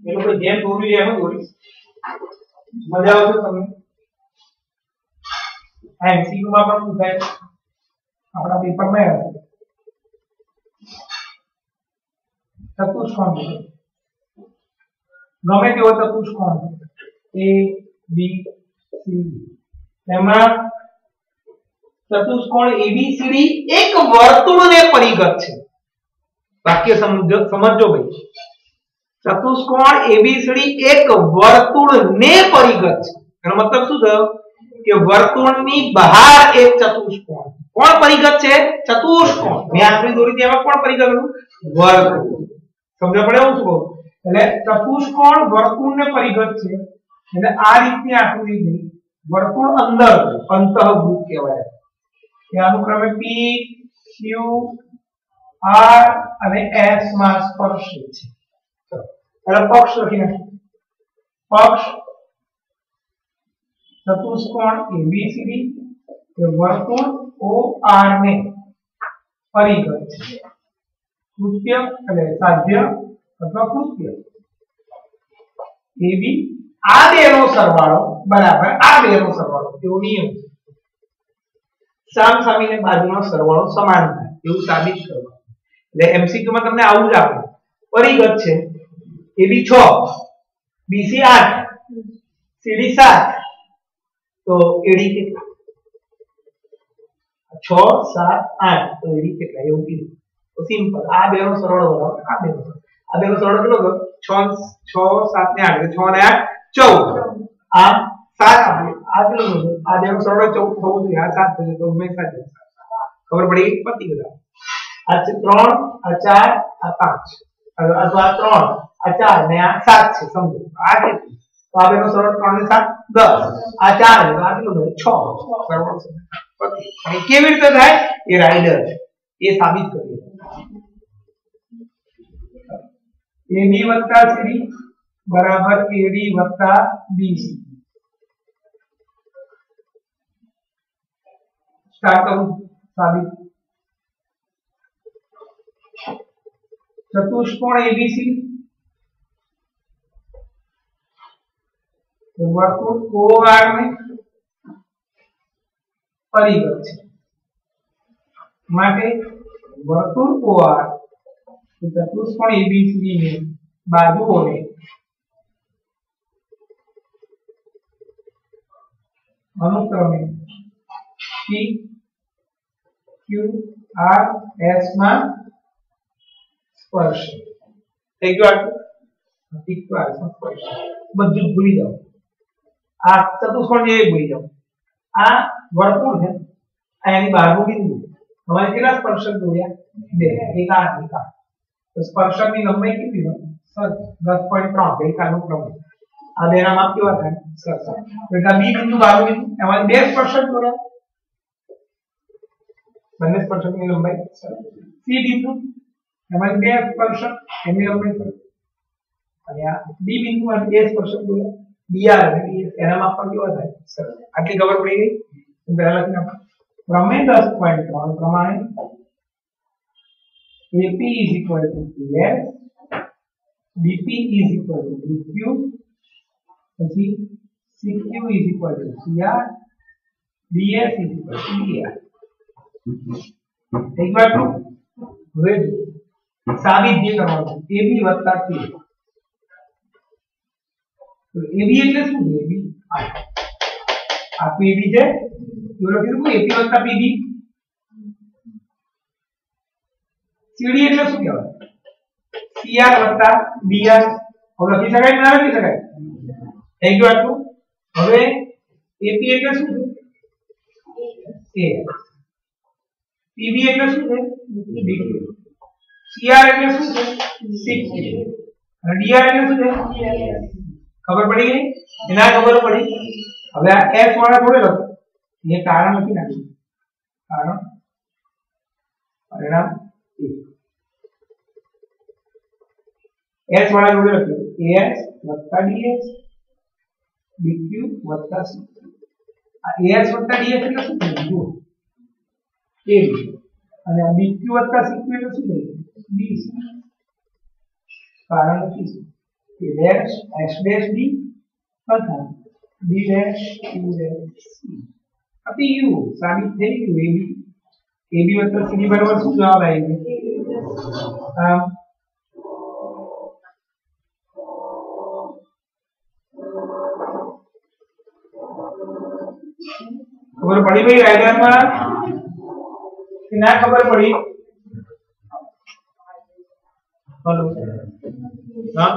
એ લોકો જેમ દોરી લે એમ દોરીશ. મજા આવશે તમને. આ MCQ માં પણ પૂછાય, આપણા પેપરમાં હશે. ચતુષ્કોણ ગમે તેવો ચતુષ્કોણ A B C, એમાં ચતુષ્કોણ ABCD એક વર્તુળને પરિઘ છે. વાક્ય સમજો ભાઈ. ચતુષ્કોણ ABCD એક વર્તુળને પરિઘ છે. એનો મતલબ શું થયો કે વર્તુળની બહાર એક ચતુષ્કોણ. કોણ પરિઘ છે? ચતુષ્કોણ. મેં આકૃતિ દોરી હતી એમાં કોણ પરિઘ હતું? વર્તુળ. સમજ પડે હું શું કહું? એટલે ચતુષ્કોણ વર્તુળને પરિઘ છે. એટલે આ રીતની આકૃતિ છે. વર્તુળ અંદર અંતઃવૃત્ત કહેવાય. એ અનુક્રમે P Q R અને S માં સ્પર્શે છે. એટલે પક્ષ લખી નાખીએ. પક્ષ ચતુષ્કોણ ABCD એ વર્તુળ OR ને પરિઘ છે. કૃત્ય એટલે સાધ્ય અથવા કૃત્ય AB આ બેનો સરવાળો બરાબર આ બેનો સરવાળો એવો નિયમ છે. સામસામીને બાજુનો સરવાળો સમાન થાય એવું સાબિત કરવાનું. એટલે MCQ માં તમને આવું જ આપે. પરિઘ છે AB 6 BC 8 CD 7 તો AD કેટલા? 6 7 8 તો AD કેટલા એવું કીધું. તો સિમ્પલ. આ બેનો સરવાળો બરાબર આ બેનો સરવાળો કેટલો થયો? 6 7 ને 8 એટલે 6 ને 8 14. આ 7 આ કેટલો થયો? આ બેનો સરવાળો 14 થવો જોઈએ. આ 7 થયો તો મેં 7. ખબર પડી? પતી ગયું. આ 3 આ 4 આ 5 અથવા 3 આ 4 ને આ 7 છે. સમજો આ કેટલું? તો આ બેનો સરવાળો 3 ને 7 10. આ 4 એટલે આ કેટલું થયું? 6. સરવાળો પતી. કેવી રીતે થાય? એ રાઇડર છે. એ સાબિત કરીએ. AB वत्ता CD बराबर AD वत्ता BC। स्टार्ट करूं साबित। चतुष्कोण ABC वर्तुल OR में परिगत है माटे वर्तुल OR चतुष्कोण ABCD में बाजुओं ने अनुक्रमे P Q R S માં સ્પર્શ થઈ ગયો। P Q R માં સ્પર્શ બધું ભૂલી જાઓ। આ ચતુષ્કોણ એ ભૂલી જાઓ। આ વર્તુળ છે આ એની બહારનું બિંદુ हमारे કેટલા સ્પર્શક દોર્યા બે એક આ એક આ તો સ્પર્શકની લંબાઈ કેટલી હોય સર 10.3 એકાનું પ્રમાણ આ બેના માપ કેવા થાય સર બેટા બી બિંદુ બહારનું બિંદુ એમાં બે સ્પર્શક દોર્યા બંને સ્પર્શકની લંબાઈ સર સી બિંદુ એમાં બે સ્પર્શક એની લંબાઈ સર અને આ ડી બિંદુ માં બે સ્પર્શક દોર્યા બીઆર અને એના માપ પર કેવા થાય સર આટલી ખબર પડી ગઈ પહેલા લખીને प्रमेय 10.3 प्रमाणे AP is equal to PS, BP is equal to BQ, પછી CQ is equal to CR, DS is equal to DR। એક વાર તો હવે સાબિત જે કરવાનું AB વત્તા C તો AB એટલે શું છે AB આ AB છે तो लोग किसको AP वत्ता PB CD એટલે શું કહેવાય CR વત્તા DR હવે લખી શકાય ના લખી શકાય થઈ ગયું આટલું હવે AP એટલે શું છે A PB એટલે શું છે BQ CR એટલે શું છે CQ અને DR એટલે શું છે ખબર પડી ગઈ એના ખબર પડી હવે આ S વાળા થોડે લખો ये कारण નથી નાખી કારણ પરિણામ S વાળા જોડે લખ્યું AS વત્તા DS BQ વત્તા CQ આ AS વત્તા DS એટલે શું થયું જુઓ AB અને આ BQ વત્તા CQ એટલે શું થયું BC કારણ નથી A dash S dash D તથા B dash Q dash C अति यू साबित થઈ ગયું AB વત્તા CD બરાબર શું જવાબ આવી ગયો ખબર પડી ભાઈ રાઇડર માં કે ના ખબર પડી हेलो हां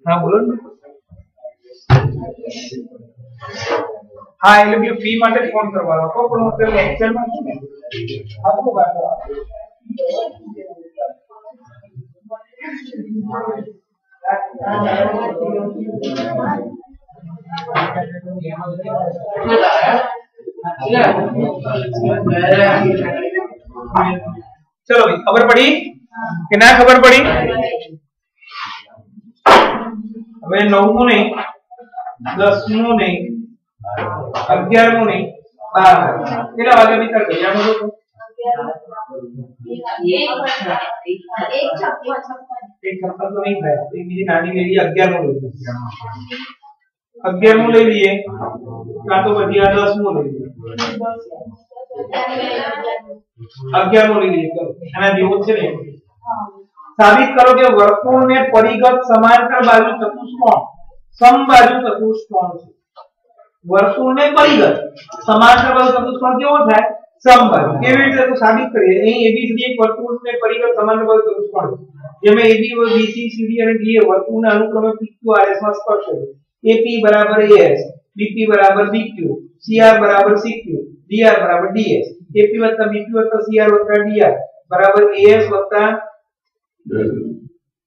हां बोलो हाँ એટલે કે ફી માટે ફોન કરવાનો હતો પણ હું લેક્ચર માં છું ને આપકો વાત चलो भाई खबर पड़ी कि ना खबर पड़ी હવે 9મું નહીં 10મું નહીં 11મું નહીં 12 કેટલા વાગે ભીતર ગયા બોલો તો એક છપ્પન તો નહીં થાય એક બીજી નાની લેવી 11મું લઈ 11મું લઈ લઈએ કાં તો પછી આ 10મું લઈ લઈએ 11મું લઈ લઈએ ચલો આના જેવું છે ને साबित करो कि वर्तुल ने परिगत समांतर बाजू चतुष्कोण समबाजु चतुष्कोण है वर्तुल ने परिगत समांतर बाजू चतुष्कोण केवो थाय समबाजु केवी रीते तो साबित करिए અહીં ABCD एक वर्तुल ने परिगत समांतर बाजू चतुष्कोण है જેમાં AB BC CD અને DA વર્તુળના અનુક્રમે PQ RS માં સ્પર્શ છે AP બરાબર AS BP બરાબર BQ CR બરાબર CQ DR બરાબર DS AP વત્તા BQ વત્તા CR વત્તા DR બરાબર AS વત્તા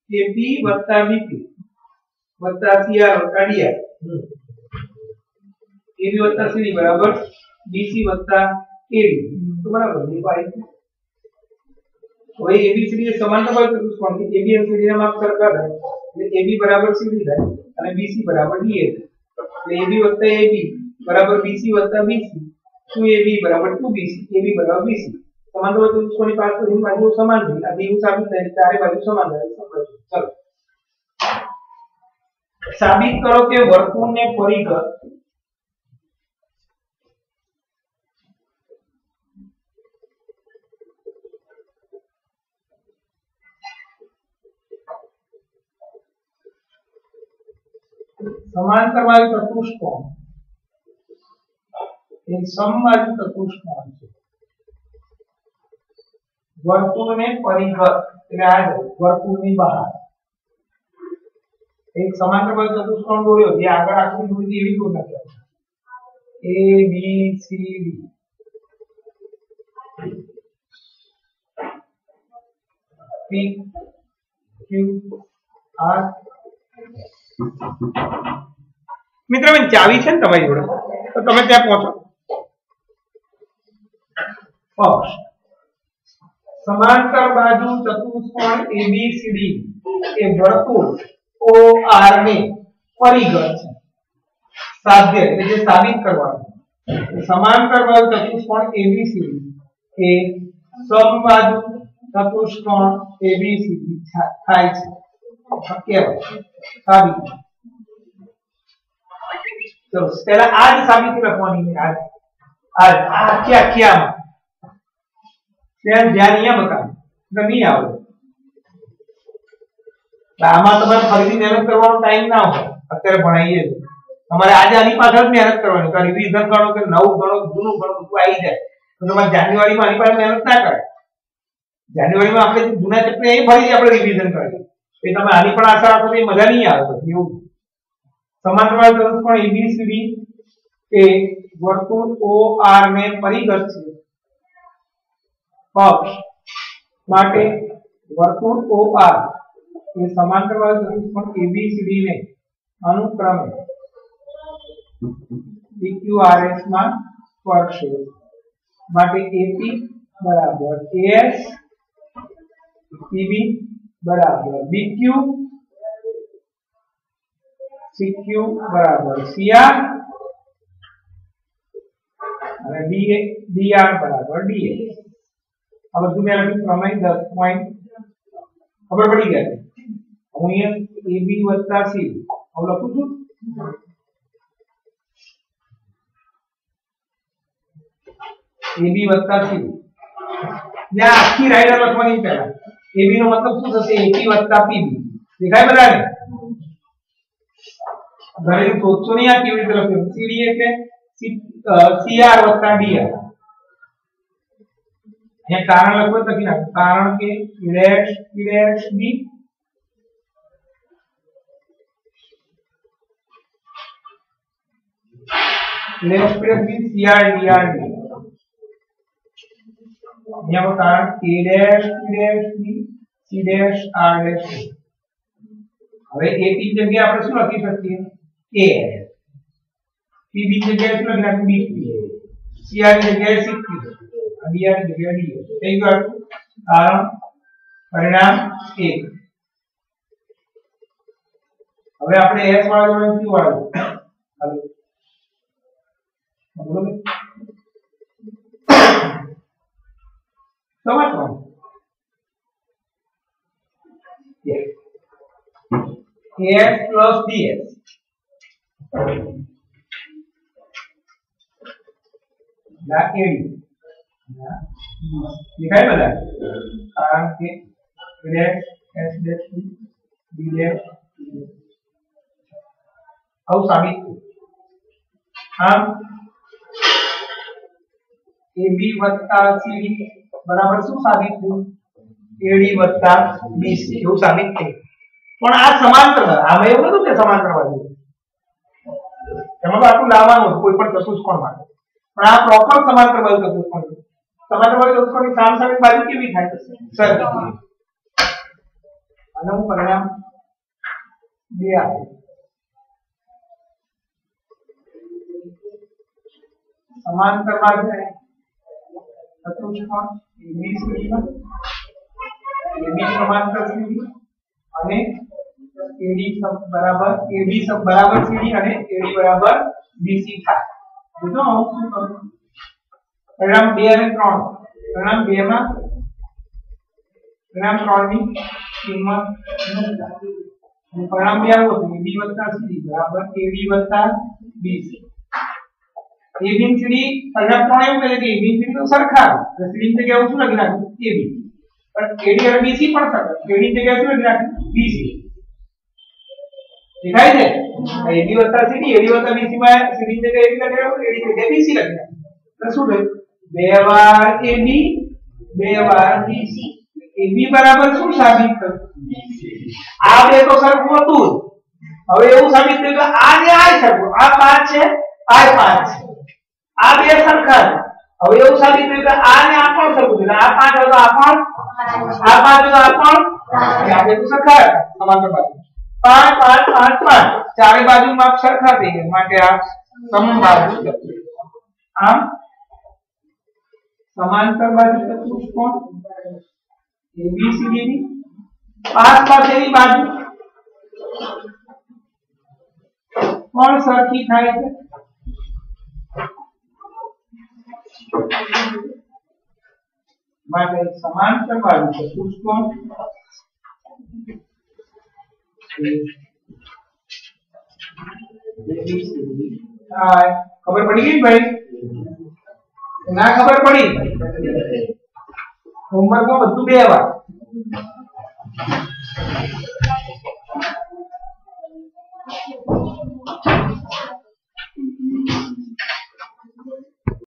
AP वत्ता BP वत्ता CR वत्ता DR AB वत्ता CD बराबर BC वत्ता AD तो बराबर ये पाई वही एबीसीडी એ સમાંતર બાજુ ચતુષ્કોણ છે એબી અને સીડી ના માપ સરખા થાય એટલે એબી બરાબર સીડી થાય અને બીસી બરાબર ડીએ એટલે એબી વત્તા એબી બરાબર બીસી વત્તા બીસી 2ab બરાબર 2bc ab બરાબર bc સમાંતર બાજુ ચતુષ્કોણની પાછળની બાજુઓ સમાન થઈ આ એવું સાબિત થાય ચારે બાજુ સમાન થાય ચલો સાબિત કરો કે વર્તુળને પરિઘ समांतर वाली चतुष्कोण एक समबाजु चतुष्कोण है वर्तुळ ने परिघ એટલે આ વર્તુળની બહાર એક સમાંતર બાજુ ચતુષ્કોણ દોર્યો જે આગળ આકૃતિ દોરી એવી દોર નાખ્યો A B C D P Q R मित्र में चावी है तमारी जोड़े तो તમે ત્યાં પહોંચો पक्ष समांतर बाजू चतुष्कोण ABCD ए वर्तुळ OR ने परिघ છે સાધ્ય એટલે જે સાબિત કરવાનું समांतर बाजू चतुष्कोण ABCD એ સમબાજુ ચતુષ્કોણ ABCD થાય છે કેવું સાબિત चलो पहला आज साबित रखवानी है आज क्या क्या मैं ध्यान यहाँ बता नहीं आओ આમાં તમારે ફરીથી મહેનત કરવાનો ટાઈમ ના હોય અત્યારે ભણાઈએ તમારે આજે આની પાછળ મહેનત કરવાની તો રિવિઝન કરો કે નવું ગણો જૂનું ગણો બધું આવી જાય તો તમારે જાન્યુઆરીમાં આની પાછળ મહેનત ના કરે જાન્યુઆરીમાં આપણે જૂના ચેપ્ટર અહીં ફરીથી આપણે રિવિઝન કરીએ એ તમે આની પણ આશા રાખો તો એ મજા નહીં આવે પછી એવું समांतर वाला चतुष्कोण ABCD ए वर्तुळ OR ने परिघ છે पक्ष માટે વર્તુળ OR એ समांतर वाला चतुष्कोण ABCD ने अनुक्रमे PQRS માં સ્પર્શે માટે AP બરાબર AS PB બરાબર BQ CQ बराबर CR અને DR बराबर DA આ બધું મેં લખ્યું પ્રમેય 10 પોઈન્ટ ખબર પડી ગઈ હું અહીંયા AB + C હવે લખું છું AB + C या આખી રાઈડર લખવાની પહેલા AB નો મતલબ શું થશે AP + PB દેખાય બરાબર घरे सोचो नहीं आ केवी तरफ सीडी એટલે CR + DR ये कारण लखो तकी ना कारण के dash B dash B CR DR यहाँ पर कारण K dash B C dash R dash હવે A P જગ્યાએ આપણે શું લખી શકીએ A PB જગ્યાએ શું લખી B CR જગ્યાએ CQ DR જગ્યાએ D થઈ ગયું કારણ પરિણામ 1 હવે આપણે S વાળા જોડે Q વાળા હાલો બરોબર સમજવાનું AS plus DS ना AD दिखाई बता कारण के dash S dash D dash अब साबित हम AB + CD बराबर શું સાબિત થયું AD + BC એવું સાબિત થયું પણ આ સમાંતર આમાં એવું નતું કે સમાંતર બાજુ એમાં તો આટલું લાવવાનું કોઈ પણ ચતુષ્કોણ માટે પણ આ પ્રોપર સમાંતર બાજુ ચતુષ્કોણ સમાંતર બાજુ ચતુષ્કોણની સામસામે બાજુ કેવી થાય સરખી અને હું પરિણામ 2 આપે समांतर बाजू है चतुष्कोण ABCD में AB समांतर CD અને AD બરાબર AB બરાબર CD અને AD બરાબર BC થાય તો આવું શું કરું પરિણામ 2 અને 3 પરિણામ 2 માં પરિણામ 3 ની કિંમત પરિણામ 2 આવું હતું AB CD બરાબર AD BC AB અને CD પરિણામ 3 એવું કહે કે AB અને CD તો સરખા છે CD ની જગ્યાએ શું લખી નાખું AB પણ AD અને BC પણ સરખા AD ની જગ્યાએ શું લખી નાખું BC દેખાય છે AB CD AD BC માં CD ની જગ્યાએ AB લખી નાખું AD ની જગ્યાએ BC લખી નાખું તો શું થયું 2 વાર AB 2 વાર BC AB બરાબર શું સાબિત થયું આ બે તો સરખું હતું હવે એવું સાબિત થયું કે આ ને આ સરખું આ 5 છે આ 5 છે આ બે સરખા છે હવે એવું સાબિત થયું કે આ ને આ પણ સરખું છે આ 5 હતો આ પણ આ 5 હતો આ પણ આ બે તો સરખા હતા સમાંતર બાજુ 5 5 5 5 ચારે બાજુ માપ સરખા થઈ ગયા માટે આ સમબાજુ આમ समांतर बाजू चतुष्कोण ABCD ની પાસ પાસેની બાજુ કોણ સરખી થાય છે માટે समांतर बाजू चतुष्कोण ABCD खबर पड़ी गई भाई ना खबर पड़ी होमवर्क में બધું બે વાર